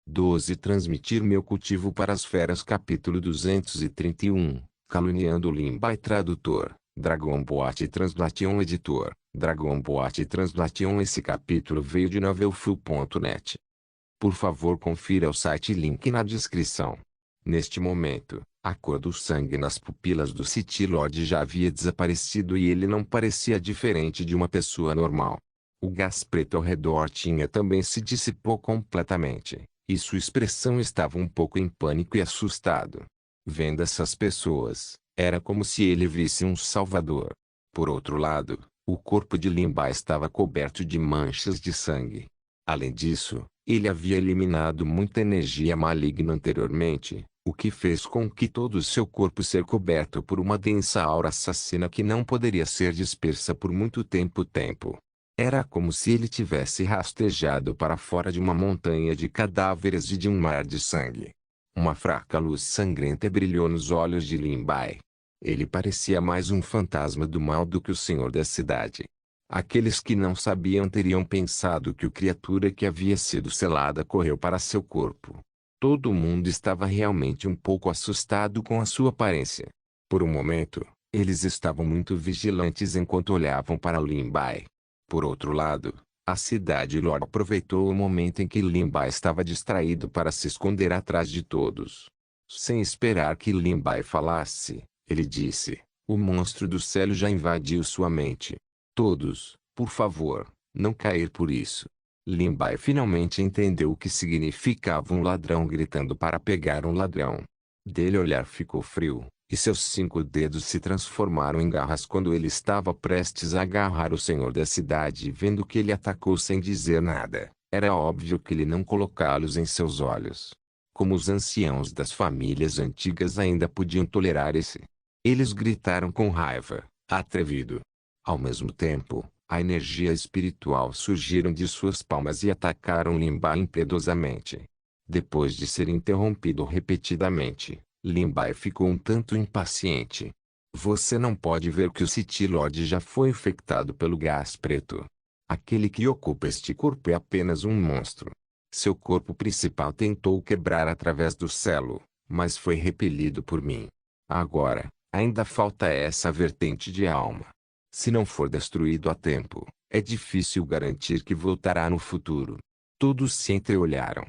12. Transmitir meu cultivo para as feras. Capítulo 231. Caluniando Limbai. Tradutor: Dragon Boat Translation. Editor: Dragon Boat Translation. Esse capítulo veio de novelfull.net. Por favor, confira o site, link na descrição. Neste momento, a cor do sangue nas pupilas do City Lord já havia desaparecido e ele não parecia diferente de uma pessoa normal. O gás preto ao redor tinha também se dissipou completamente, e sua expressão estava um pouco em pânico e assustado. Vendo essas pessoas, era como se ele visse um salvador. Por outro lado, o corpo de Limbai estava coberto de manchas de sangue. Além disso, ele havia eliminado muita energia maligna anteriormente, o que fez com que todo o seu corpo ser coberto por uma densa aura assassina que não poderia ser dispersa por muito tempo. Era como se ele tivesse rastejado para fora de uma montanha de cadáveres e de um mar de sangue. Uma fraca luz sangrenta brilhou nos olhos de Limbai. Ele parecia mais um fantasma do mal do que o senhor da cidade. Aqueles que não sabiam teriam pensado que a criatura que havia sido selada correu para seu corpo. Todo mundo estava realmente um pouco assustado com a sua aparência. Por um momento, eles estavam muito vigilantes enquanto olhavam para Limbai. Por outro lado, a cidade Lord aproveitou o momento em que Limbai estava distraído para se esconder atrás de todos. Sem esperar que Limbai falasse, ele disse: "O monstro do céu já invadiu sua mente. Todos, por favor, não cair por isso." Limbai finalmente entendeu o que significava um ladrão gritando para pegar um ladrão. Dele olhar ficou frio, e seus 5 dedos se transformaram em garras quando ele estava prestes a agarrar o senhor da cidade. Vendo que ele atacou sem dizer nada, era óbvio que ele não colocá-los em seus olhos. Como os anciãos das famílias antigas ainda podiam tolerar esse. Eles gritaram com raiva: "Atrevido!" Ao mesmo tempo, a energia espiritual surgiram de suas palmas e atacaram Limbai impiedosamente. Depois de ser interrompido repetidamente, Limbai ficou um tanto impaciente. "Você não pode ver que o City Lord já foi infectado pelo gás preto. Aquele que ocupa este corpo é apenas um monstro. Seu corpo principal tentou quebrar através do selo, mas foi repelido por mim. Agora, ainda falta essa vertente de alma. Se não for destruído a tempo, é difícil garantir que voltará no futuro." Todos se entreolharam.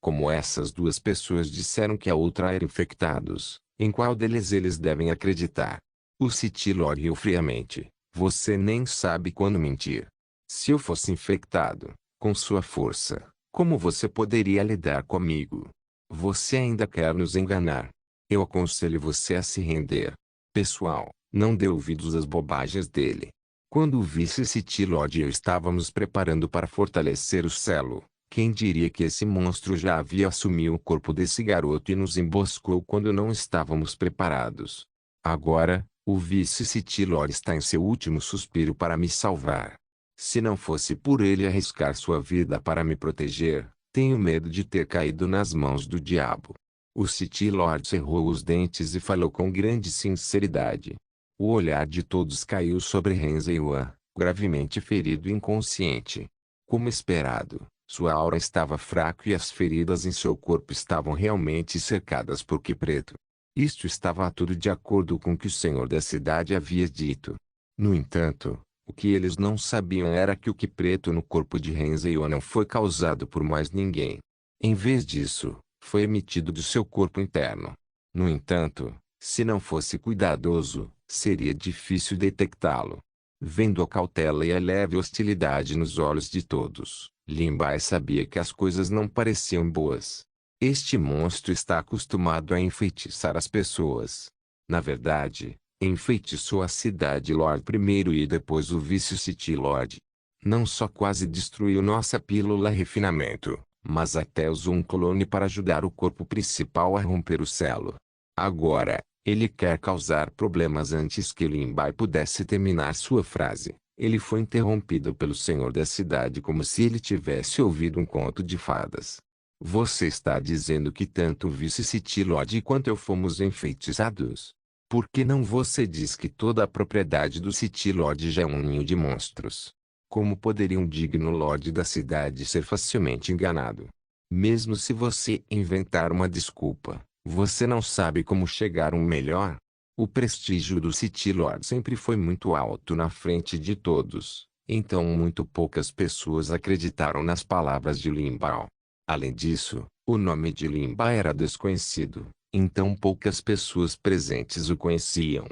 Como essas duas pessoas disseram que a outra era infectados, em qual deles eles devem acreditar? O City Lord riu friamente: "Você nem sabe quando mentir. Se eu fosse infectado, com sua força, como você poderia lidar comigo? Você ainda quer nos enganar. Eu aconselho você a se render." Pessoal, não dê ouvidos às bobagens dele. Quando o vice-City Lord e eu estávamos preparando para fortalecer o selo, quem diria que esse monstro já havia assumido o corpo desse garoto e nos emboscou quando não estávamos preparados. Agora, o vice-City Lord está em seu último suspiro para me salvar. Se não fosse por ele arriscar sua vida para me proteger, tenho medo de ter caído nas mãos do diabo." O City Lord cerrou os dentes e falou com grande sinceridade. O olhar de todos caiu sobre Yuan, gravemente ferido e inconsciente. Como esperado, sua aura estava fraca e as feridas em seu corpo estavam realmente cercadas por Qi preto. Isto estava tudo de acordo com o que o senhor da cidade havia dito. No entanto, o que eles não sabiam era que o Qi preto no corpo de Yuan não foi causado por mais ninguém. Em vez disso, foi emitido de seu corpo interno. No entanto, se não fosse cuidadoso, seria difícil detectá-lo. Vendo a cautela e a leve hostilidade nos olhos de todos, Limbai sabia que as coisas não pareciam boas. Este monstro está acostumado a enfeitiçar as pessoas. Na verdade, enfeitiçou a cidade Lord primeiro e depois o vice-City Lord. Não só quase destruiu nossa pílula refinamento, mas até usou um clone para ajudar o corpo principal a romper o selo. Agora, ele quer causar problemas antes que Limbai pudesse terminar sua frase. Ele foi interrompido pelo senhor da cidade como se ele tivesse ouvido um conto de fadas. "Você está dizendo que tanto o vice-City Lord quanto eu fomos enfeitiçados? Por que não você diz que toda a propriedade do City Lord já é um ninho de monstros? Como poderia um digno Lorde da cidade ser facilmente enganado?" Mesmo se você inventar uma desculpa, você não sabe como chegar um melhor. O prestígio do City Lord sempre foi muito alto na frente de todos, então muito poucas pessoas acreditaram nas palavras de Lin Bao. Além disso, o nome de Lin Bao era desconhecido, então poucas pessoas presentes o conheciam.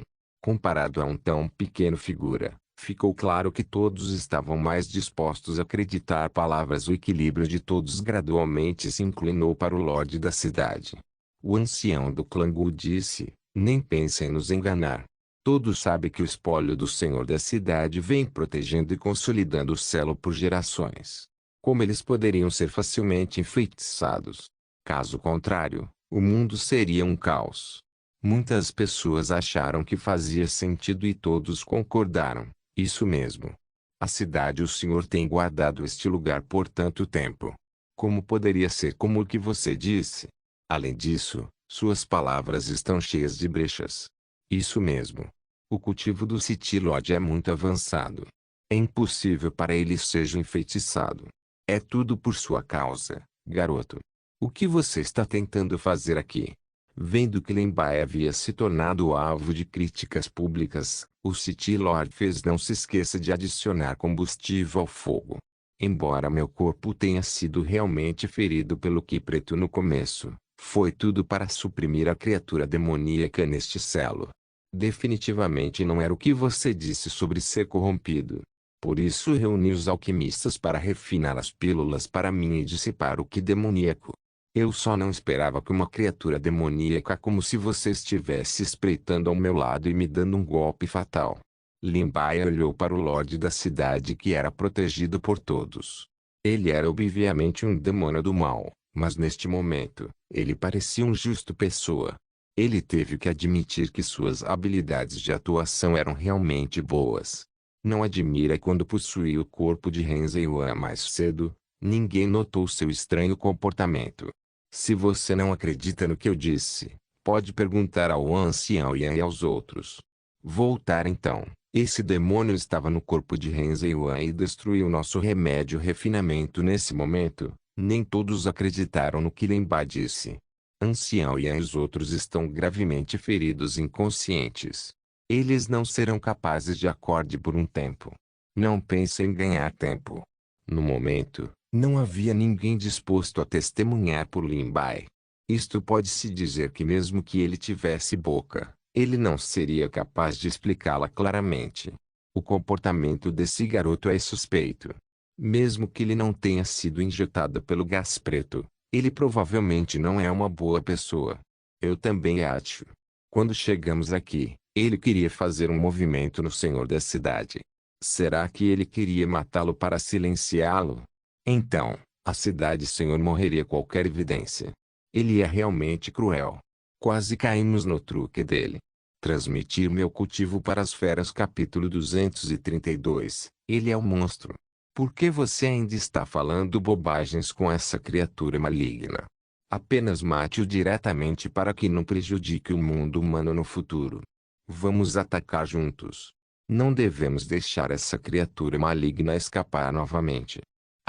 Comparado a um tão pequeno figura, ficou claro que todos estavam mais dispostos a acreditar palavras. O equilíbrio de todos gradualmente se inclinou para o Lorde da cidade. O ancião do clã Gu disse: nem pensem em nos enganar. Todos sabem que o espólio do senhor da cidade vem protegendo e consolidando o selo por gerações. Como eles poderiam ser facilmente enfeitiçados? Caso contrário, o mundo seria um caos. Muitas pessoas acharam que fazia sentido e todos concordaram. Isso mesmo. A cidade o senhor tem guardado este lugar por tanto tempo. Como poderia ser como o que você disse? Além disso, suas palavras estão cheias de brechas. Isso mesmo. O cultivo do City Lodge é muito avançado. É impossível para ele seja enfeitiçado. É tudo por sua causa, garoto. O que você está tentando fazer aqui? Vendo que Lin Bai havia se tornado alvo de críticas públicas, o City Lord fez: não se esqueça de adicionar combustível ao fogo. Embora meu corpo tenha sido realmente ferido pelo Ki Preto no começo, foi tudo para suprimir a criatura demoníaca neste selo. Definitivamente não era o que você disse sobre ser corrompido. Por isso reuni os alquimistas para refinar as pílulas para mim e dissipar o Ki demoníaco. Eu só não esperava que uma criatura demoníaca como se você estivesse espreitando ao meu lado e me dando um golpe fatal. Lin Bai olhou para o Lorde da cidade que era protegido por todos. Ele era obviamente um demônio do mal, mas neste momento, ele parecia um justo pessoa. Ele teve que admitir que suas habilidades de atuação eram realmente boas. Não admira quando possuía o corpo de Renzi Yuan mais cedo, ninguém notou seu estranho comportamento. Se você não acredita no que eu disse, pode perguntar ao ancião Yan e aos outros. Voltar então. Esse demônio estava no corpo de Renzi Yuan e destruiu nosso remédio refinamento nesse momento. Nem todos acreditaram no que Lin Bai disse. Ancião Yan e os outros estão gravemente feridos e inconscientes. Eles não serão capazes de acorde por um tempo. Não pense em ganhar tempo. No momento, não havia ninguém disposto a testemunhar por Lin Bai. Isto pode-se dizer que mesmo que ele tivesse boca, ele não seria capaz de explicá-la claramente. O comportamento desse garoto é suspeito. Mesmo que ele não tenha sido injetado pelo gás preto, ele provavelmente não é uma boa pessoa. Eu também acho. Quando chegamos aqui, ele queria fazer um movimento no senhor da cidade. Será que ele queria matá-lo para silenciá-lo? Então, a cidade-senhor morreria qualquer evidência. Ele é realmente cruel. Quase caímos no truque dele. Transmitir meu cultivo para as feras. Capítulo 232. Ele é o monstro. Por que você ainda está falando bobagens com essa criatura maligna? Apenas mate-o diretamente para que não prejudique o mundo humano no futuro. Vamos atacar juntos. Não devemos deixar essa criatura maligna escapar novamente.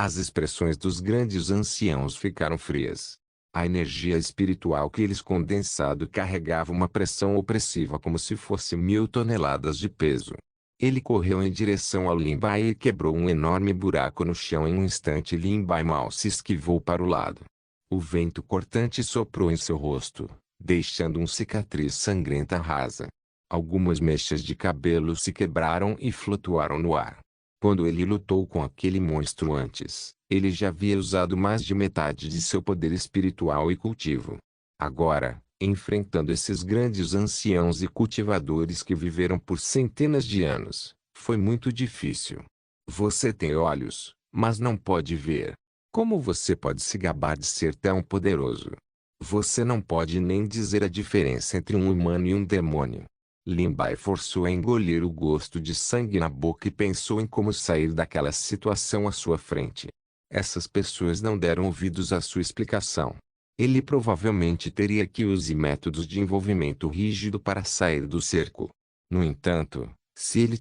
As expressões dos grandes anciãos ficaram frias. A energia espiritual que eles condensado carregava uma pressão opressiva como se fosse 1000 toneladas de peso. Ele correu em direção ao Lin Bai e quebrou um enorme buraco no chão em um instante. Lin Bai mal se esquivou para o lado. O vento cortante soprou em seu rosto, deixando uma cicatriz sangrenta rasa. Algumas mechas de cabelo se quebraram e flutuaram no ar. Quando ele lutou com aquele monstro antes, ele já havia usado mais de metade de seu poder espiritual e cultivo. Agora, enfrentando esses grandes anciãos e cultivadores que viveram por centenas de anos, foi muito difícil. Você tem olhos, mas não pode ver. Como você pode se gabar de ser tão poderoso? Você não pode nem dizer a diferença entre um humano e um demônio. Lin Bai forçou a engolir o gosto de sangue na boca e pensou em como sair daquela situação à sua frente. Essas pessoas não deram ouvidos à sua explicação. Ele provavelmente teria que usar métodos de envolvimento rígido para sair do cerco. No entanto, se ele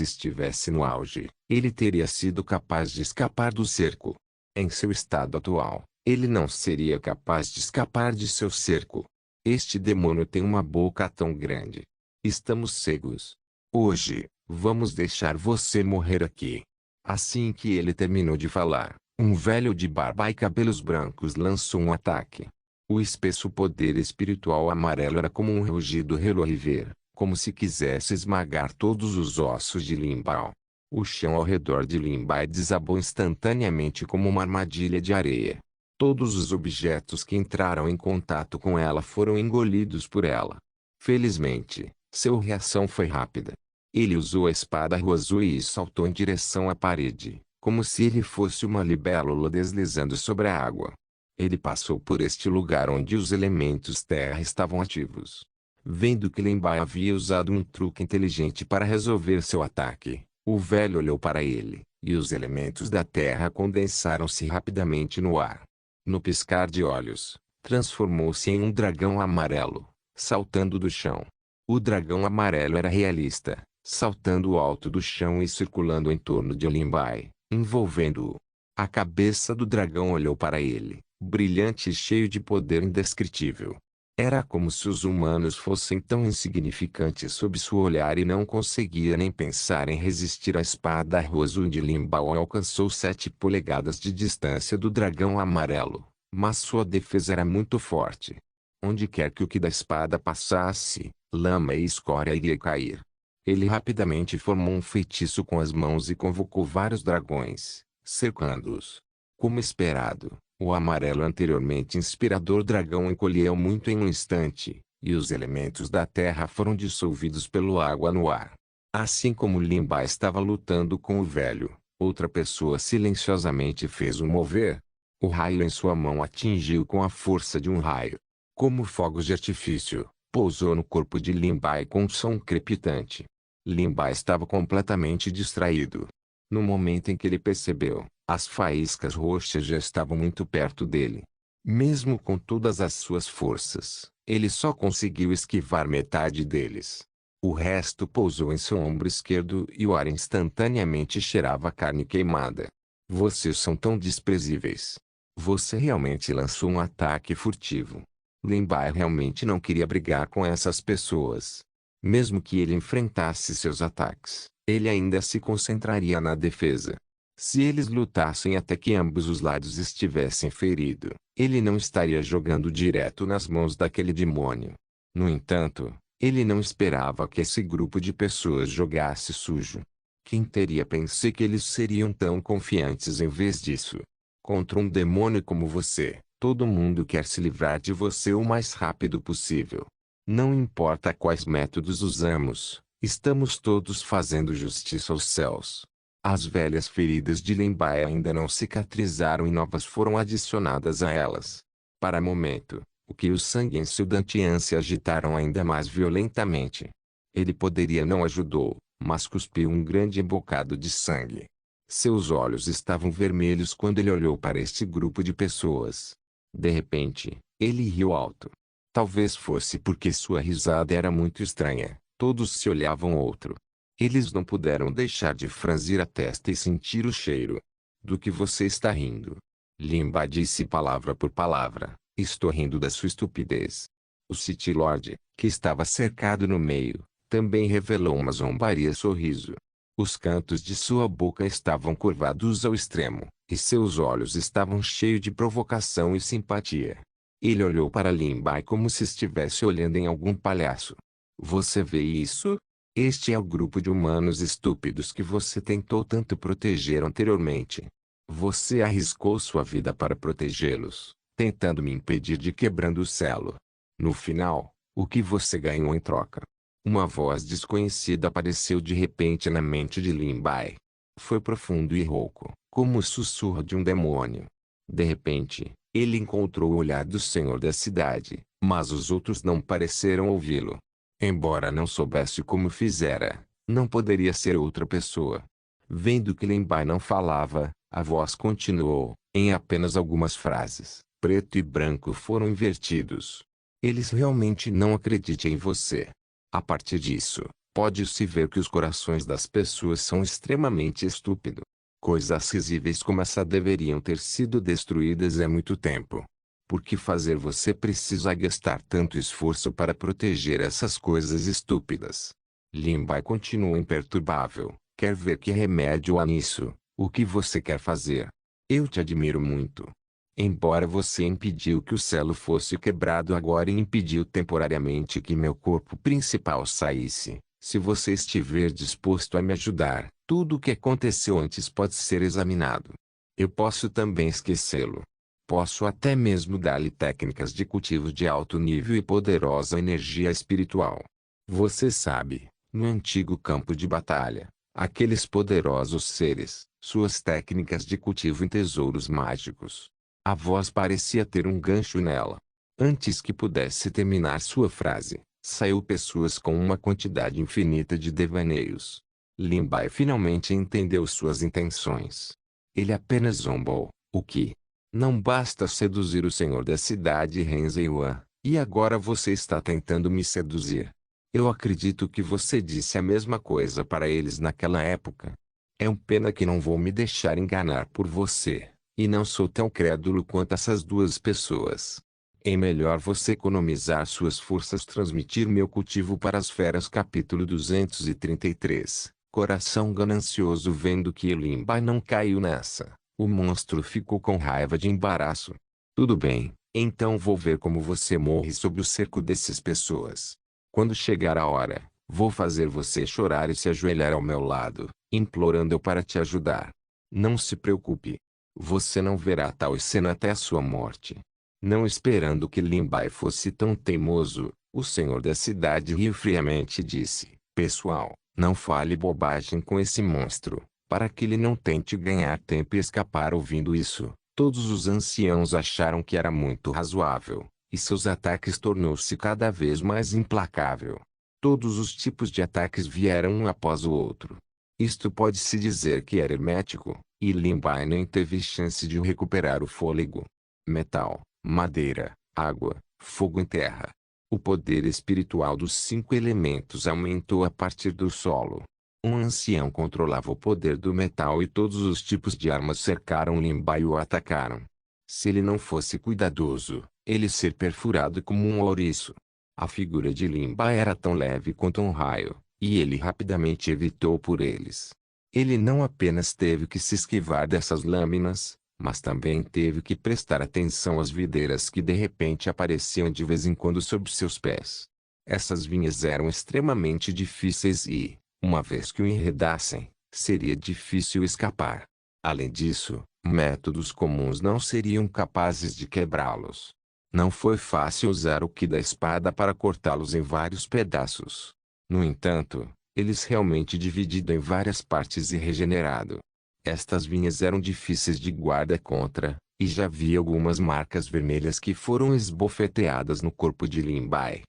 estivesse no auge, ele teria sido capaz de escapar do cerco. Em seu estado atual, Ele não seria capaz de escapar de seu cerco. Este demônio tem uma boca tão grande. Estamos cegos. Hoje, vamos deixar você morrer aqui. Assim que ele terminou de falar, um velho de barba e cabelos brancos lançou um ataque. O espesso poder espiritual amarelo era como um rugido revolver, como se quisesse esmagar todos os ossos de Limbao. O chão ao redor de Limbai desabou instantaneamente como uma armadilha de areia. Todos os objetos que entraram em contato com ela foram engolidos por ela. Felizmente, sua reação foi rápida. Ele usou a espada Ruazui e saltou em direção à parede, como se ele fosse uma libélula deslizando sobre a água. Ele passou por este lugar onde os elementos terra estavam ativos. Vendo que Limbai havia usado um truque inteligente para resolver seu ataque, o velho olhou para ele, e os elementos da terra condensaram-se rapidamente no ar. No piscar de olhos, transformou-se em um dragão amarelo, saltando do chão. O dragão amarelo era realista, saltando alto do chão e circulando em torno de Limbai, envolvendo-o. A cabeça do dragão olhou para ele, brilhante e cheio de poder indescritível. Era como se os humanos fossem tão insignificantes sob seu olhar e não conseguia nem pensar em resistir à espada Ruazui de Limbao. Alcançou 7 polegadas de distância do dragão amarelo, mas sua defesa era muito forte. Onde quer que o que da espada passasse, lama e escória iria cair. Ele rapidamente formou um feitiço com as mãos e convocou vários dragões, cercando-os. Como esperado, o amarelo anteriormente inspirador dragão encolheu muito em um instante, e os elementos da terra foram dissolvidos pelo água no ar. Assim como Limbai estava lutando com o velho, outra pessoa silenciosamente fez o mover. O raio em sua mão atingiu com a força de um raio. Como fogos de artifício, pousou no corpo de Limbai com um som crepitante. Limbai estava completamente distraído. No momento em que ele percebeu, as faíscas roxas já estavam muito perto dele. Mesmo com todas as suas forças, ele só conseguiu esquivar metade deles. O resto pousou em seu ombro esquerdo e o ar instantaneamente cheirava carne queimada. Vocês são tão desprezíveis. Você realmente lançou um ataque furtivo. Limbai realmente não queria brigar com essas pessoas. Mesmo que ele enfrentasse seus ataques, ele ainda se concentraria na defesa. Se eles lutassem até que ambos os lados estivessem feridos, ele não estaria jogando direto nas mãos daquele demônio. No entanto, ele não esperava que esse grupo de pessoas jogasse sujo. Quem teria pensado que eles seriam tão confiantes em vez disso? Contra um demônio como você, todo mundo quer se livrar de você o mais rápido possível. Não importa quais métodos usamos, estamos todos fazendo justiça aos céus. As velhas feridas de Limbai ainda não cicatrizaram e novas foram adicionadas a elas. Para o momento, o que o sangue em seu dantian se agitaram ainda mais violentamente. Ele poderia não ajudou, mas cuspiu um grande bocado de sangue. Seus olhos estavam vermelhos quando ele olhou para este grupo de pessoas. De repente, ele riu alto. Talvez fosse porque sua risada era muito estranha, todos se olhavam outro. Eles não puderam deixar de franzir a testa e sentir o cheiro. Do que você está rindo? Limbai disse palavra por palavra, estou rindo da sua estupidez. O City Lord, que estava cercado no meio, também revelou uma zombaria sorriso. Os cantos de sua boca estavam curvados ao extremo, e seus olhos estavam cheios de provocação e simpatia. Ele olhou para Limbai como se estivesse olhando em algum palhaço. Você vê isso? Este é o grupo de humanos estúpidos que você tentou tanto proteger anteriormente. Você arriscou sua vida para protegê-los, tentando me impedir de quebrando o selo. No final, o que você ganhou em troca? Uma voz desconhecida apareceu de repente na mente de Limbai. Foi profundo e rouco, como o sussurro de um demônio. De repente, ele encontrou o olhar do senhor da cidade, mas os outros não pareceram ouvi-lo. Embora não soubesse como fizera, não poderia ser outra pessoa. Vendo que Limbai não falava, a voz continuou, em apenas algumas frases. Preto e branco foram invertidos. Eles realmente não acreditam em você. A partir disso, pode-se ver que os corações das pessoas são extremamente estúpidos. Coisas risíveis como essa deveriam ter sido destruídas há muito tempo. Por que fazer você precisa gastar tanto esforço para proteger essas coisas estúpidas? Lin Bai continua imperturbável. Quer ver que remédio há nisso? O que você quer fazer? Eu te admiro muito. Embora você impediu que o selo fosse quebrado agora e impediu temporariamente que meu corpo principal saísse, se você estiver disposto a me ajudar, tudo o que aconteceu antes pode ser examinado. Eu posso também esquecê-lo. Posso até mesmo dar-lhe técnicas de cultivo de alto nível e poderosa energia espiritual. Você sabe, no antigo campo de batalha, aqueles poderosos seres, suas técnicas de cultivo em tesouros mágicos. A voz parecia ter um gancho nela. Antes que pudesse terminar sua frase, saiu pessoas com uma quantidade infinita de devaneios. Lin Bai finalmente entendeu suas intenções. Ele apenas zombou. O que? Não basta seduzir o senhor da cidade Renzheiwan, e agora você está tentando me seduzir. Eu acredito que você disse a mesma coisa para eles naquela época. É uma pena que não vou me deixar enganar por você, e não sou tão crédulo quanto essas duas pessoas. É melhor você economizar suas forças transmitir meu cultivo para as feras capítulo 233. Coração ganancioso vendo que Lin Bai não caiu nessa. O monstro ficou com raiva de embaraço. Tudo bem, então vou ver como você morre sob o cerco dessas pessoas. Quando chegar a hora, vou fazer você chorar e se ajoelhar ao meu lado, implorando eu para te ajudar. Não se preocupe. Você não verá tal cena até a sua morte. Não esperando que Lin Bai fosse tão teimoso, o senhor da cidade riu friamente e disse: Pessoal, não fale bobagem com esse monstro, para que ele não tente ganhar tempo e escapar. Ouvindo isso, todos os anciãos acharam que era muito razoável, e seus ataques tornou-se cada vez mais implacável. Todos os tipos de ataques vieram um após o outro. Isto pode-se dizer que era hermético, e Lin Bai nem teve chance de recuperar o fôlego. Metal, madeira, água, fogo e terra. O poder espiritual dos 5 elementos aumentou a partir do solo. Um ancião controlava o poder do metal e todos os tipos de armas cercaram Lin Bai e o atacaram. Se ele não fosse cuidadoso, ele ser perfurado como um ouriço. A figura de Lin Bai era tão leve quanto um raio, e ele rapidamente evitou por eles. Ele não apenas teve que se esquivar dessas lâminas, mas também teve que prestar atenção às videiras que de repente apareciam de vez em quando sob seus pés. Essas vinhas eram extremamente difíceis e, uma vez que o enredassem, seria difícil escapar. Além disso, métodos comuns não seriam capazes de quebrá-los. Não foi fácil usar o ki da espada para cortá-los em vários pedaços. No entanto, eles realmente dividido em várias partes e regenerado. Estas vinhas eram difíceis de guarda contra, e já vi algumas marcas vermelhas que foram esbofeteadas no corpo de Lin Bai.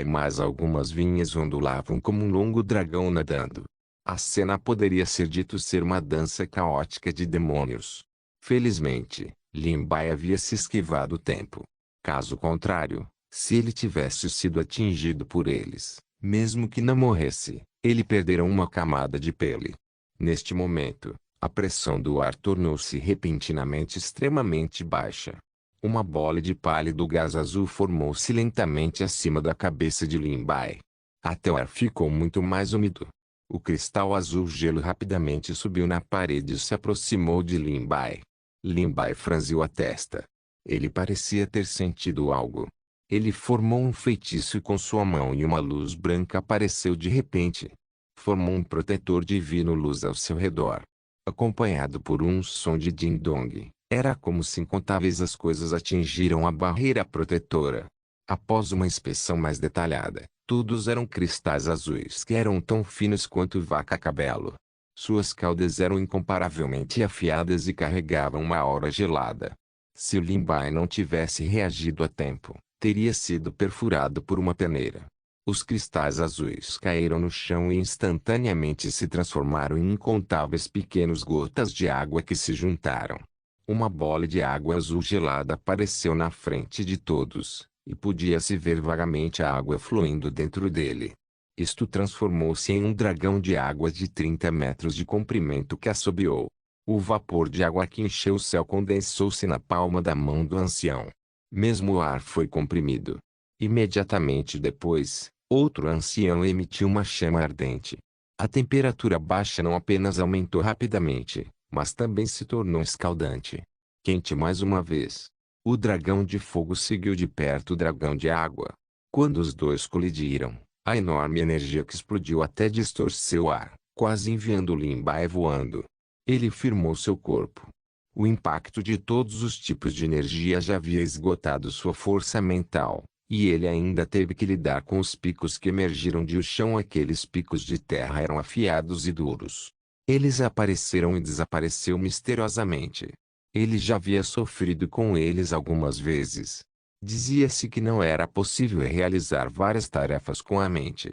Mas algumas vinhas ondulavam como um longo dragão nadando. A cena poderia ser dito ser uma dança caótica de demônios. Felizmente, Lin Bai havia se esquivado o tempo. Caso contrário, se ele tivesse sido atingido por eles, mesmo que não morresse, ele perdera uma camada de pele. Neste momento, a pressão do ar tornou-se repentinamente extremamente baixa. Uma bola de pálido gás azul formou-se lentamente acima da cabeça de Lin Bai. Até o ar ficou muito mais úmido. O cristal azul gelo rapidamente subiu na parede e se aproximou de Lin Bai. Lin Bai franziu a testa. Ele parecia ter sentido algo. Ele formou um feitiço com sua mão e uma luz branca apareceu de repente. Formou um protetor divino luz ao seu redor. Acompanhado por um som de ding-dong, era como se incontáveis as coisas atingiram a barreira protetora. Após uma inspeção mais detalhada, todos eram cristais azuis que eram tão finos quanto vaca-cabelo. Suas caudas eram incomparavelmente afiadas e carregavam uma aura gelada. Se o Lin Bai não tivesse reagido a tempo, teria sido perfurado por uma peneira. Os cristais azuis caíram no chão e instantaneamente se transformaram em incontáveis pequenas gotas de água que se juntaram. Uma bola de água azul gelada apareceu na frente de todos, e podia-se ver vagamente a água fluindo dentro dele. Isto transformou-se em um dragão de água de 30 metros de comprimento que assobiou. O vapor de água que encheu o céu condensou-se na palma da mão do ancião. Mesmo o ar foi comprimido. Imediatamente depois, outro ancião emitiu uma chama ardente. A temperatura baixa não apenas aumentou rapidamente, mas também se tornou escaldante. Quente mais uma vez. O dragão de fogo seguiu de perto o dragão de água. Quando os dois colidiram, a enorme energia que explodiu até distorceu o ar, quase enviando Limbai voando. Ele firmou seu corpo. O impacto de todos os tipos de energia já havia esgotado sua força mental, e ele ainda teve que lidar com os picos que emergiram de o chão. Aqueles picos de terra eram afiados e duros. Eles apareceram e desapareceram misteriosamente. Ele já havia sofrido com eles algumas vezes. Dizia-se que não era possível realizar várias tarefas com a mente.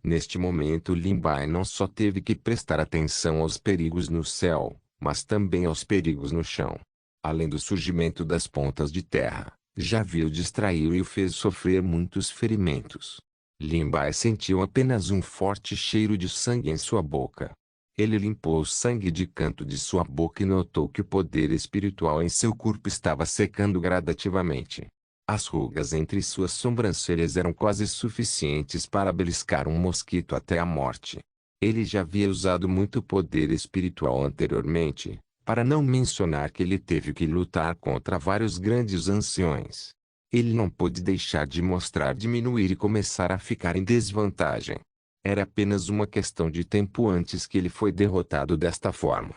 Neste momento Limbai não só teve que prestar atenção aos perigos no céu, mas também aos perigos no chão. Além do surgimento das pontas de terra, já viu distraí-o e o fez sofrer muitos ferimentos. Limbai sentiu apenas um forte cheiro de sangue em sua boca. Ele limpou o sangue de canto de sua boca e notou que o poder espiritual em seu corpo estava secando gradativamente. As rugas entre suas sobrancelhas eram quase suficientes para beliscar um mosquito até a morte. Ele já havia usado muito poder espiritual anteriormente, para não mencionar que ele teve que lutar contra vários grandes anciões. Ele não pôde deixar de mostrar diminuir e começar a ficar em desvantagem. Era apenas uma questão de tempo antes que ele foi derrotado desta forma.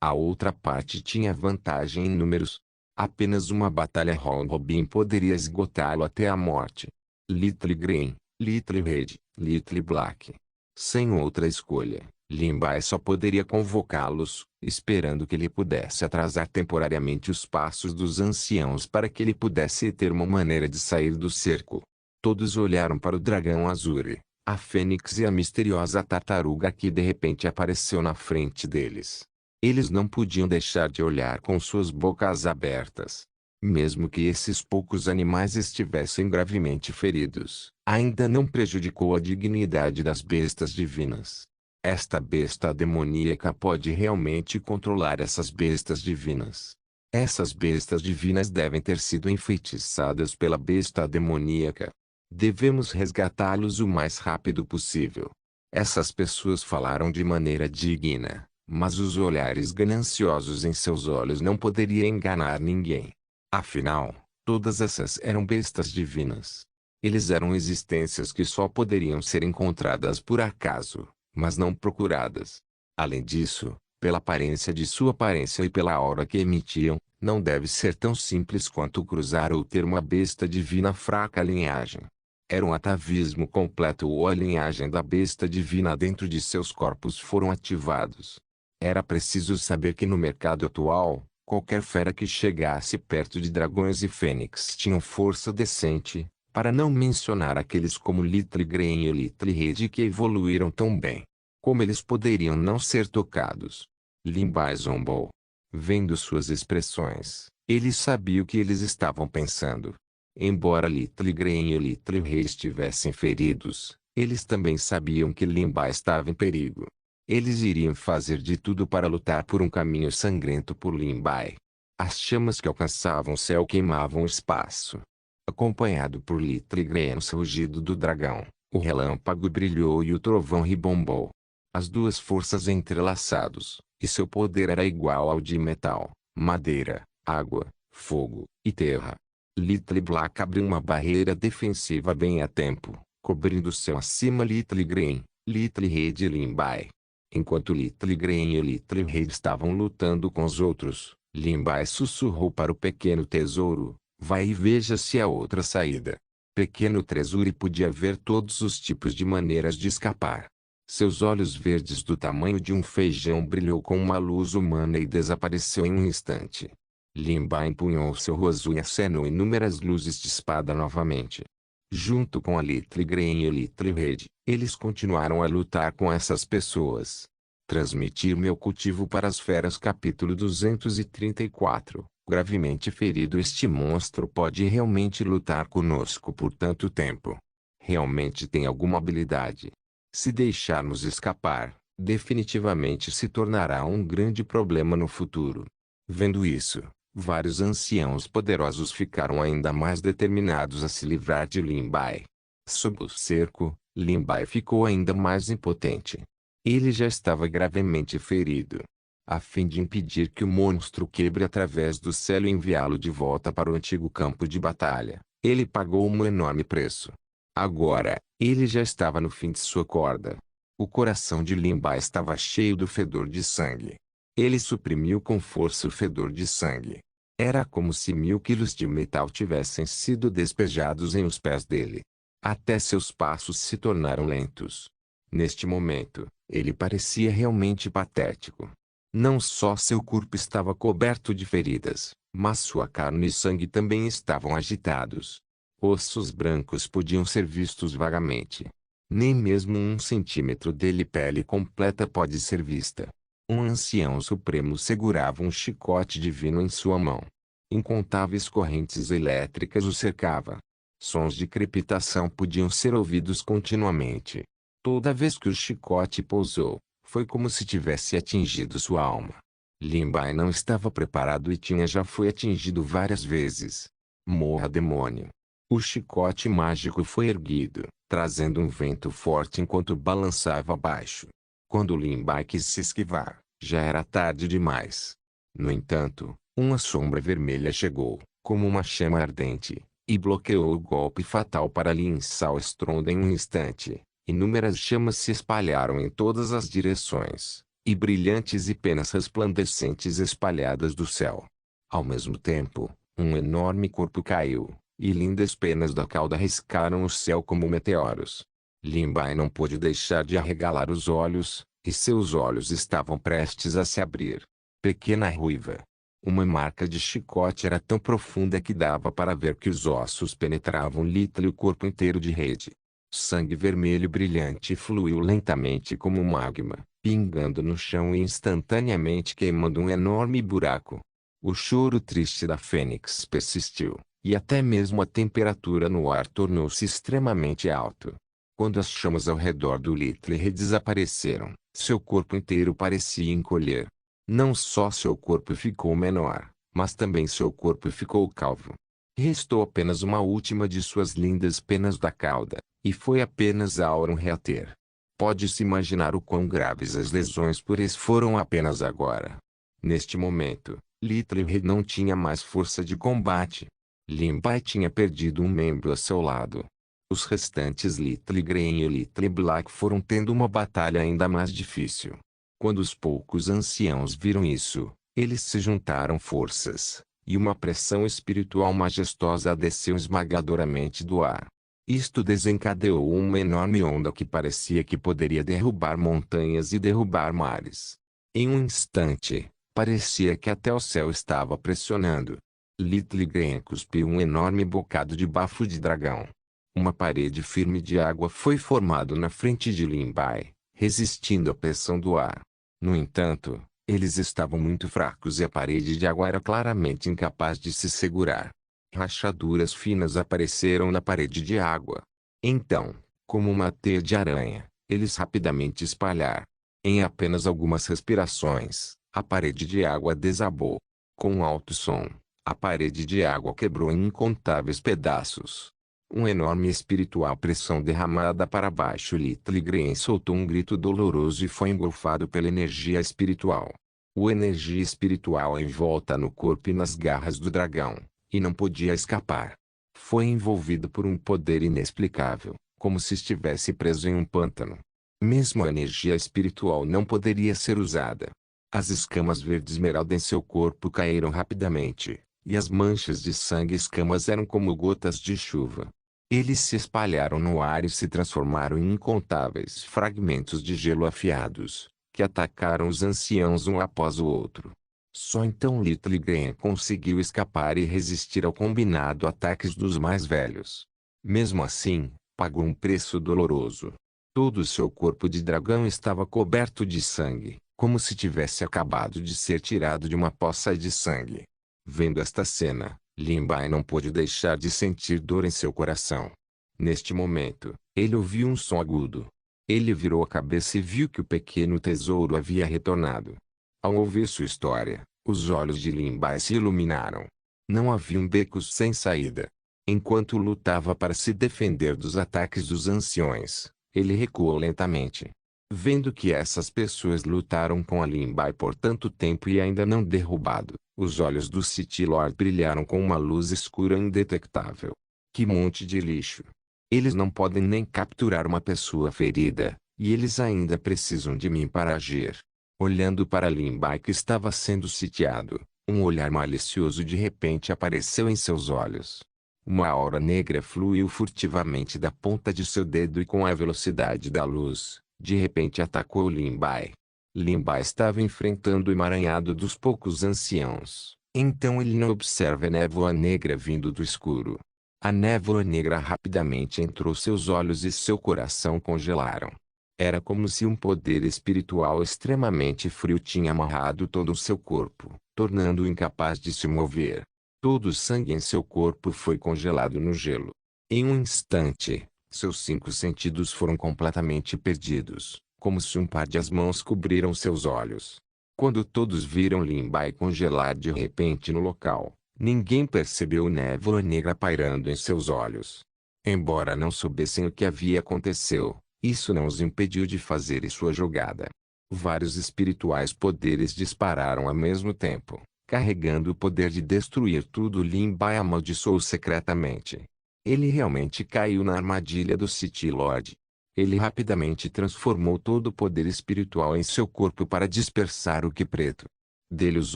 A outra parte tinha vantagem em números. Apenas uma batalha round robin poderia esgotá-lo até a morte. Little Green, Little Red, Little Black. Sem outra escolha, Limbai só poderia convocá-los, esperando que ele pudesse atrasar temporariamente os passos dos anciãos para que ele pudesse ter uma maneira de sair do cerco. Todos olharam para o dragão Azure, a fênix e a misteriosa tartaruga que de repente apareceu na frente deles. Eles não podiam deixar de olhar com suas bocas abertas. Mesmo que esses poucos animais estivessem gravemente feridos, ainda não prejudicou a dignidade das bestas divinas. Esta besta demoníaca pode realmente controlar essas bestas divinas. Essas bestas divinas devem ter sido enfeitiçadas pela besta demoníaca. Devemos resgatá-los o mais rápido possível. Essas pessoas falaram de maneira digna, mas os olhares gananciosos em seus olhos não poderiam enganar ninguém. Afinal, todas essas eram bestas divinas. Eles eram existências que só poderiam ser encontradas por acaso, mas não procuradas. Além disso, pela aparência de sua aparência e pela aura que emitiam, não deve ser tão simples quanto cruzar ou ter uma besta divina fraca linhagem. Era um atavismo completo ou a linhagem da besta divina dentro de seus corpos foram ativados. Era preciso saber que no mercado atual, qualquer fera que chegasse perto de dragões e fênix tinham força decente, para não mencionar aqueles como Little Green e Little Red que evoluíram tão bem. Como eles poderiam não ser tocados? Limbai zombou. Vendo suas expressões, ele sabia o que eles estavam pensando. Embora Little Green e Little Red estivessem feridos, eles também sabiam que Limbai estava em perigo. Eles iriam fazer de tudo para lutar por um caminho sangrento por Limbai. As chamas que alcançavam o céu queimavam o espaço. Acompanhado por Little Green o rugido do dragão, o relâmpago brilhou e o trovão ribombou. As duas forças entrelaçados, e seu poder era igual ao de metal, madeira, água, fogo e terra. Little Black abriu uma barreira defensiva bem a tempo, cobrindo o céu acima Little Green, Little Red e Limbai. Enquanto Little Green e Little Red estavam lutando com os outros, Limbai sussurrou para o pequeno tesouro: vai e veja se há outra saída. Pequeno tesouro podia ver todos os tipos de maneiras de escapar. Seus olhos verdes do tamanho de um feijão brilhou com uma luz humana e desapareceu em um instante. Limbai empunhou seu roso e acenou inúmeras luzes de espada novamente. Junto com a Little Green e Little Red, eles continuaram a lutar com essas pessoas. Transmitir meu cultivo para as feras. Capítulo 234. Gravemente ferido, este monstro pode realmente lutar conosco por tanto tempo. Realmente tem alguma habilidade. Se deixarmos escapar, Definitivamente se tornará um grande problema no futuro. Vendo isso, vários anciãos poderosos ficaram ainda mais determinados a se livrar de Lin Bai. Sob o cerco, Lin Bai ficou ainda mais impotente. Ele já estava gravemente ferido. A fim de impedir que o monstro quebre através do céu e enviá-lo de volta para o antigo campo de batalha, ele pagou um enorme preço. Agora, ele já estava no fim de sua corda. O coração de Lin Bai estava cheio do fedor de sangue. Ele suprimiu com força o fedor de sangue. Era como se 1000 quilos de metal tivessem sido despejados em os pés dele. Até seus passos se tornaram lentos. Neste momento, ele parecia realmente patético. Não só seu corpo estava coberto de feridas, mas sua carne e sangue também estavam agitados. Ossos brancos podiam ser vistos vagamente. Nem mesmo 1 centímetro dele pele completa pode ser vista. Um ancião supremo segurava um chicote divino em sua mão. Incontáveis correntes elétricas o cercavam. Sons de crepitação podiam ser ouvidos continuamente. Toda vez que o chicote pousou, foi como se tivesse atingido sua alma. Lin Bai não estava preparado e já foi atingido várias vezes. Morra, demônio! O chicote mágico foi erguido, trazendo um vento forte enquanto balançava abaixo. Quando Lin Bai quis se esquivar, já era tarde demais. No entanto, uma sombra vermelha chegou, como uma chama ardente, e bloqueou o golpe fatal para Lin Sao Stronda em um instante. Inúmeras chamas se espalharam em todas as direções, e brilhantes e penas resplandecentes espalhadas do céu. Ao mesmo tempo, um enorme corpo caiu, e lindas penas da cauda riscaram o céu como meteoros. Lin Bai não pôde deixar de arregalar os olhos, e seus olhos estavam prestes a se abrir. Pequena ruiva. Uma marca de chicote era tão profunda que dava para ver que os ossos penetravam Little e o corpo inteiro de Rede. Sangue vermelho brilhante fluiu lentamente como magma, pingando no chão e instantaneamente queimando um enorme buraco. O choro triste da Fênix persistiu, e até mesmo a temperatura no ar tornou-se extremamente alto. Quando as chamas ao redor do Little desapareceram, seu corpo inteiro parecia encolher. Não só seu corpo ficou menor, mas também seu corpo ficou calvo. Restou apenas uma última de suas lindas penas da cauda, e foi apenas Auron reater. Pode-se imaginar o quão graves as lesões por isso foram apenas agora. Neste momento, Little Red não tinha mais força de combate. Lin Bai tinha perdido um membro a seu lado. Os restantes Little Green e Little Black foram tendo uma batalha ainda mais difícil. Quando os poucos anciãos viram isso, eles se juntaram forças, e uma pressão espiritual majestosa desceu esmagadoramente do ar. Isto desencadeou uma enorme onda que parecia que poderia derrubar montanhas e derrubar mares. Em um instante, parecia que até o céu estava pressionando. Little Green cuspiu um enorme bocado de bafo de dragão. Uma parede firme de água foi formada na frente de Lin Bai, resistindo à pressão do ar. No entanto, eles estavam muito fracos e a parede de água era claramente incapaz de se segurar. Rachaduras finas apareceram na parede de água. Então, como uma teia de aranha, eles rapidamente espalharam. Em apenas algumas respirações, a parede de água desabou. Com um alto som, a parede de água quebrou em incontáveis pedaços. Uma enorme espiritual pressão derramada para baixo. Little Green soltou um grito doloroso e foi engolfado pela energia espiritual. A energia espiritual envolta no corpo e nas garras do dragão, e não podia escapar. Foi envolvido por um poder inexplicável, como se estivesse preso em um pântano. Mesmo a energia espiritual não poderia ser usada. As escamas verde esmeralda em seu corpo caíram rapidamente, e as manchas de sangue e escamas eram como gotas de chuva. Eles se espalharam no ar e se transformaram em incontáveis fragmentos de gelo afiados, que atacaram os anciãos um após o outro. Só então Little Green conseguiu escapar e resistir ao combinado ataques dos mais velhos. Mesmo assim, pagou um preço doloroso. Todo o seu corpo de dragão estava coberto de sangue, como se tivesse acabado de ser tirado de uma poça de sangue. Vendo esta cena, Lin Bai não pôde deixar de sentir dor em seu coração. Neste momento, ele ouviu um som agudo. Ele virou a cabeça e viu que o pequeno tesouro havia retornado. Ao ouvir sua história, os olhos de Lin Bai se iluminaram. Não haviam becos sem saída. Enquanto lutava para se defender dos ataques dos anciões, ele recuou lentamente. Vendo que essas pessoas lutaram com a Lin Bai por tanto tempo e ainda não derrubado, os olhos do City Lord brilharam com uma luz escura indetectável. Que monte de lixo! Eles não podem nem capturar uma pessoa ferida, e eles ainda precisam de mim para agir. Olhando para Lin Bai que estava sendo sitiado, um olhar malicioso de repente apareceu em seus olhos. Uma aura negra fluiu furtivamente da ponta de seu dedo e com a velocidade da luz, de repente atacou Lin Bai. Lin Bai estava enfrentando o emaranhado dos poucos anciãos. Então ele não observa a névoa negra vindo do escuro. A névoa negra rapidamente entrou seus olhos e seu coração congelaram. Era como se um poder espiritual extremamente frio tinha amarrado todo o seu corpo, tornando-o incapaz de se mover. Todo o sangue em seu corpo foi congelado no gelo. Em um instante, seus 5 sentidos foram completamente perdidos, como se um par de mãos cobriram seus olhos. Quando todos viram Lin Bai congelar de repente no local, ninguém percebeu névoa negra pairando em seus olhos. Embora não soubessem o que havia acontecido, isso não os impediu de fazer sua jogada. Vários espirituais poderes dispararam ao mesmo tempo, carregando o poder de destruir tudo. Lin Bai amaldiçoou secretamente. Ele realmente caiu na armadilha do City Lord. Ele rapidamente transformou todo o poder espiritual em seu corpo para dispersar o Ki preto. Dele os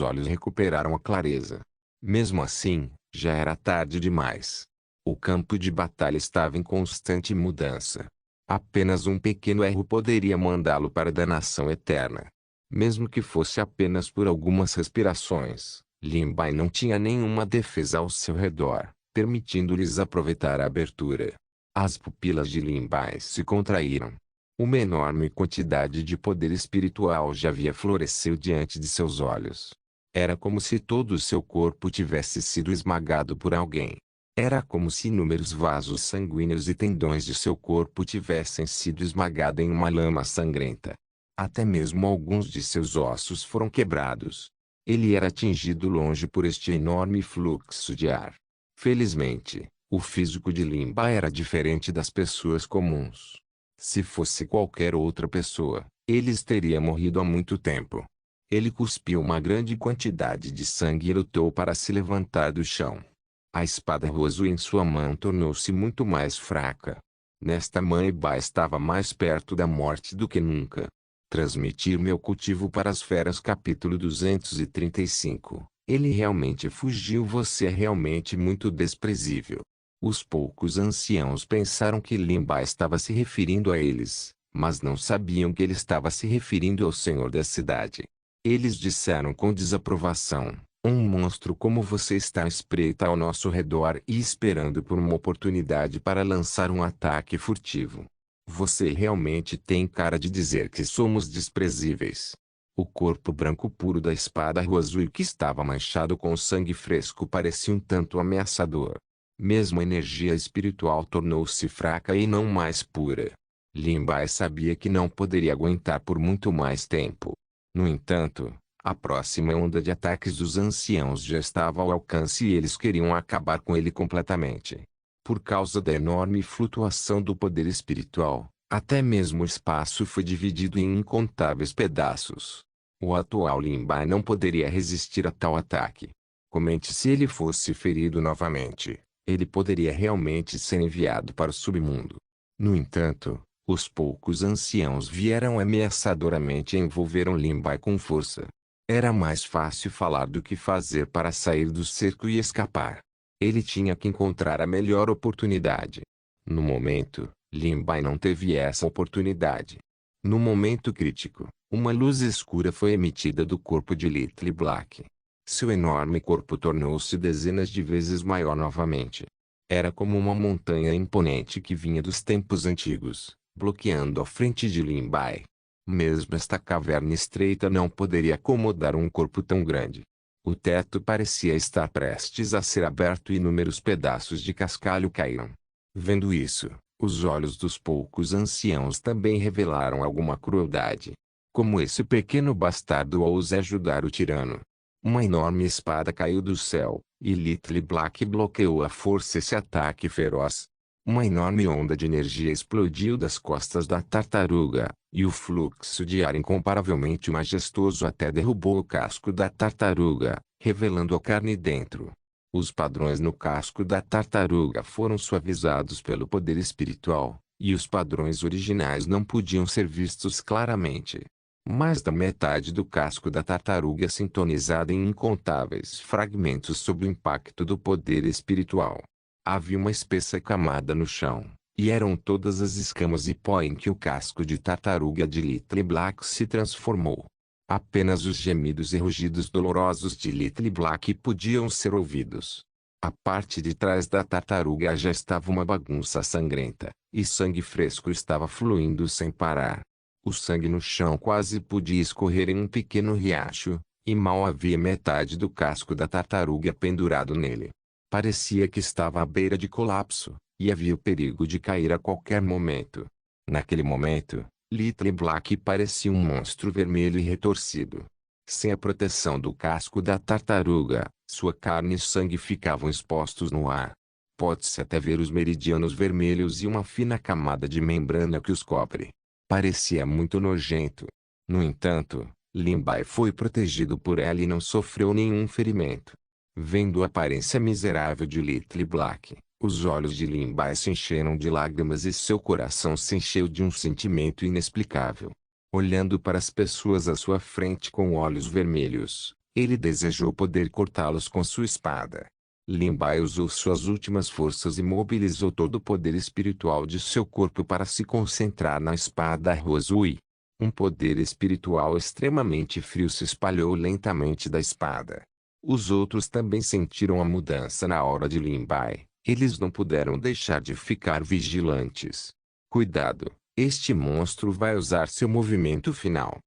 olhos recuperaram a clareza. Mesmo assim, já era tarde demais. O campo de batalha estava em constante mudança. Apenas um pequeno erro poderia mandá-lo para a danação eterna. Mesmo que fosse apenas por algumas respirações, Lin Bai não tinha nenhuma defesa ao seu redor, permitindo-lhes aproveitar a abertura. As pupilas de Lin Bai se contraíram. Uma enorme quantidade de poder espiritual já havia floresceu diante de seus olhos. Era como se todo o seu corpo tivesse sido esmagado por alguém. Era como se inúmeros vasos sanguíneos e tendões de seu corpo tivessem sido esmagados em uma lama sangrenta. Até mesmo alguns de seus ossos foram quebrados. Ele era atingido longe por este enorme fluxo de ar. Felizmente, o físico de Lin Bai era diferente das pessoas comuns. Se fosse qualquer outra pessoa, ele teria morrido há muito tempo. Ele cuspiu uma grande quantidade de sangue e lutou para se levantar do chão. A espada Ruozu em sua mão tornou-se muito mais fraca. Nesta mão Bai estava mais perto da morte do que nunca. Transmitir meu cultivo para as feras capítulo 235. Ele realmente fugiu. Você é realmente muito desprezível. Os poucos anciãos pensaram que Lin Bai estava se referindo a eles, mas não sabiam que ele estava se referindo ao senhor da cidade. Eles disseram com desaprovação: um monstro como você está à espreita ao nosso redor e esperando por uma oportunidade para lançar um ataque furtivo. Você realmente tem cara de dizer que somos desprezíveis. O corpo branco puro da espada Ruozu que estava manchado com sangue fresco parecia um tanto ameaçador. Mesmo a energia espiritual tornou-se fraca e não mais pura. Lin Bai sabia que não poderia aguentar por muito mais tempo. No entanto, a próxima onda de ataques dos anciãos já estava ao alcance e eles queriam acabar com ele completamente. Por causa da enorme flutuação do poder espiritual, até mesmo o espaço foi dividido em incontáveis pedaços. O atual Lin Bai não poderia resistir a tal ataque. Comente se ele fosse ferido novamente, ele poderia realmente ser enviado para o submundo. No entanto, os poucos anciãos vieram ameaçadoramente e envolveram Lin Bai com força. Era mais fácil falar do que fazer para sair do cerco e escapar. Ele tinha que encontrar a melhor oportunidade. No momento, Lin Bai não teve essa oportunidade. No momento crítico, uma luz escura foi emitida do corpo de Little Black. Seu enorme corpo tornou-se dezenas de vezes maior novamente. Era como uma montanha imponente que vinha dos tempos antigos, bloqueando a frente de Lin Bai. Mesmo esta caverna estreita não poderia acomodar um corpo tão grande. O teto parecia estar prestes a ser aberto e inúmeros pedaços de cascalho caíram. Vendo isso, Os olhos dos poucos anciãos também revelaram alguma crueldade. Como esse pequeno bastardo ousa ajudar o tirano? Uma enorme espada caiu do céu, e Little Black bloqueou à força esse ataque feroz. Uma enorme onda de energia explodiu das costas da tartaruga, e o fluxo de ar incomparavelmente majestoso até derrubou o casco da tartaruga, revelando a carne dentro. Os padrões no casco da tartaruga foram suavizados pelo poder espiritual, e os padrões originais não podiam ser vistos claramente. Mais da metade do casco da tartaruga sintonizada em incontáveis fragmentos sob o impacto do poder espiritual. Havia uma espessa camada no chão, e eram todas as escamas e pó em que o casco de tartaruga de Little Black se transformou. Apenas os gemidos e rugidos dolorosos de Little Black podiam ser ouvidos. A parte de trás da tartaruga já estava uma bagunça sangrenta, e sangue fresco estava fluindo sem parar. O sangue no chão quase podia escorrer em um pequeno riacho, e mal havia metade do casco da tartaruga pendurado nele. Parecia que estava à beira de colapso, e havia o perigo de cair a qualquer momento. Naquele momento, Little Black parecia um monstro vermelho e retorcido. Sem a proteção do casco da tartaruga, sua carne e sangue ficavam expostos no ar. Pode-se até ver os meridianos vermelhos e uma fina camada de membrana que os cobre. Parecia muito nojento. No entanto, Limbai foi protegido por ela e não sofreu nenhum ferimento. Vendo a aparência miserável de Little Black, os olhos de Limbai se encheram de lágrimas e seu coração se encheu de um sentimento inexplicável. Olhando para as pessoas à sua frente com olhos vermelhos, ele desejou poder cortá-los com sua espada. Limbai usou suas últimas forças e mobilizou todo o poder espiritual de seu corpo para se concentrar na espada Rosui. Um poder espiritual extremamente frio se espalhou lentamente da espada. Os outros também sentiram a mudança na hora de Limbai. Eles não puderam deixar de ficar vigilantes. Cuidado, este monstro vai usar seu movimento final.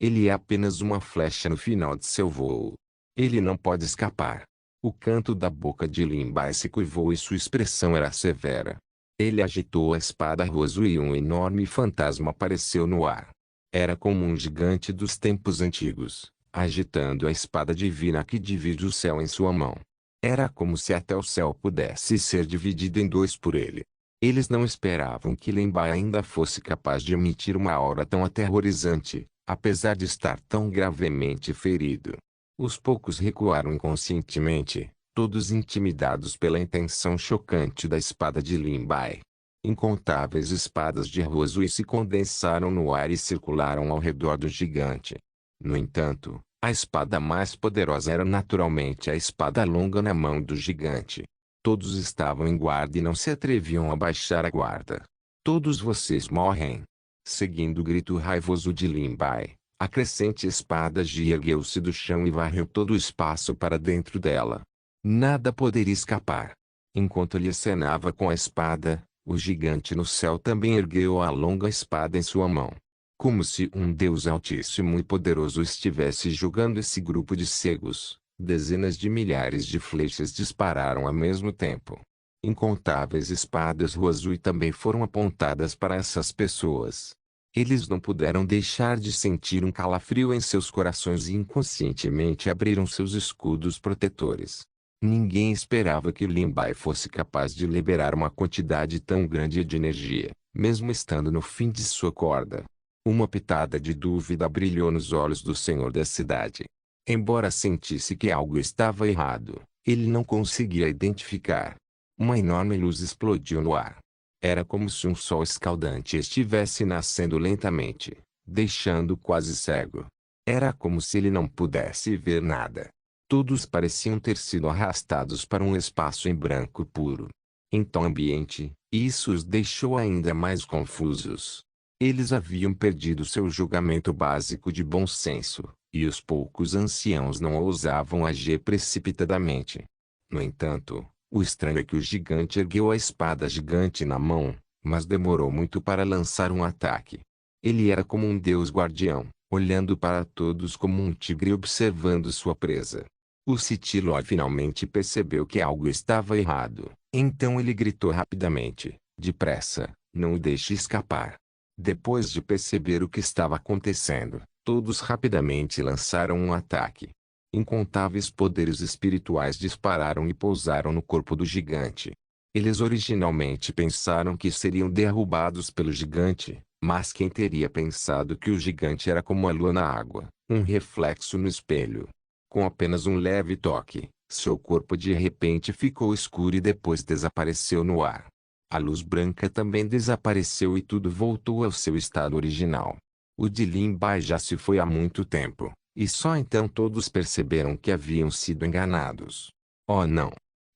Ele é apenas uma flecha no final de seu voo. Ele não pode escapar. O canto da boca de Limbai se curvou e sua expressão era severa. Ele agitou a espada rosa e um enorme fantasma apareceu no ar. Era como um gigante dos tempos antigos, agitando a espada divina que divide o céu em sua mão. Era como se até o céu pudesse ser dividido em dois por ele. Eles não esperavam que Limbai ainda fosse capaz de emitir uma aura tão aterrorizante, apesar de estar tão gravemente ferido. Os poucos recuaram inconscientemente, todos intimidados pela intenção chocante da espada de Limbai. Incontáveis espadas de Rosui se condensaram no ar e circularam ao redor do gigante. No entanto, a espada mais poderosa era naturalmente a espada longa na mão do gigante. Todos estavam em guarda e não se atreviam a baixar a guarda. Todos vocês morrem. Seguindo o grito raivoso de Limbai, a crescente espada ergueu-se do chão e varreu todo o espaço para dentro dela. Nada poderia escapar. Enquanto ele acenava com a espada, o gigante no céu também ergueu a longa espada em sua mão. Como se um Deus altíssimo e poderoso estivesse julgando esse grupo de cegos, dezenas de milhares de flechas dispararam ao mesmo tempo. Incontáveis espadas Rosui também foram apontadas para essas pessoas. Eles não puderam deixar de sentir um calafrio em seus corações e inconscientemente abriram seus escudos protetores. Ninguém esperava que Limbai fosse capaz de liberar uma quantidade tão grande de energia, mesmo estando no fim de sua corda. Uma pitada de dúvida brilhou nos olhos do senhor da cidade. Embora sentisse que algo estava errado, ele não conseguia identificar. Uma enorme luz explodiu no ar. Era como se um sol escaldante estivesse nascendo lentamente, deixando quase cego. Era como se ele não pudesse ver nada. Todos pareciam ter sido arrastados para um espaço em branco puro. Em tal ambiente, isso os deixou ainda mais confusos. Eles haviam perdido seu julgamento básico de bom senso, e os poucos anciãos não ousavam agir precipitadamente. No entanto, o estranho é que o gigante ergueu a espada gigante na mão, mas demorou muito para lançar um ataque. Ele era como um deus guardião, olhando para todos como um tigre observando sua presa. O City Lord finalmente percebeu que algo estava errado, então ele gritou rapidamente: Depressa, não o deixe escapar. Depois de perceber o que estava acontecendo, todos rapidamente lançaram um ataque. Incontáveis poderes espirituais dispararam e pousaram no corpo do gigante. Eles originalmente pensaram que seriam derrubados pelo gigante, mas quem teria pensado que o gigante era como a lua na água, um reflexo no espelho? Com apenas um leve toque, seu corpo de repente ficou escuro e depois desapareceu no ar. A luz branca também desapareceu e tudo voltou ao seu estado original. O de Lin Bai já se foi há muito tempo, e só então todos perceberam que haviam sido enganados. Oh não!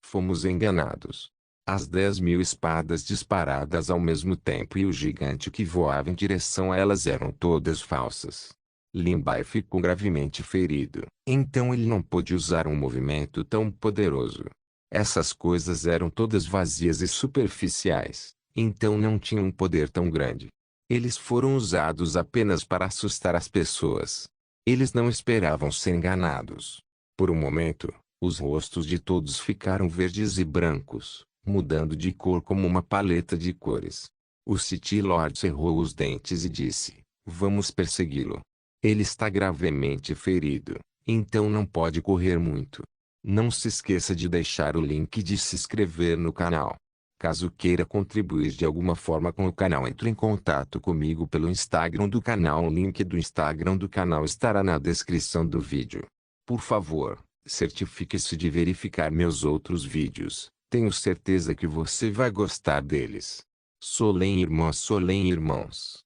Fomos enganados. As 10.000 espadas disparadas ao mesmo tempo e o gigante que voava em direção a elas eram todas falsas. Lin Bai ficou gravemente ferido, então ele não pôde usar um movimento tão poderoso. Essas coisas eram todas vazias e superficiais, então não tinham um poder tão grande. Eles foram usados apenas para assustar as pessoas. Eles não esperavam ser enganados. Por um momento, os rostos de todos ficaram verdes e brancos, mudando de cor como uma paleta de cores. O City Lord cerrou os dentes e disse: "Vamos persegui-lo. Ele está gravemente ferido, então não pode correr muito." Não se esqueça de deixar o link de se inscrever no canal. Caso queira contribuir de alguma forma com o canal, entre em contato comigo pelo Instagram do canal. O link do Instagram do canal estará na descrição do vídeo. Por favor, certifique-se de verificar meus outros vídeos. Tenho certeza que você vai gostar deles. Solem irmãos.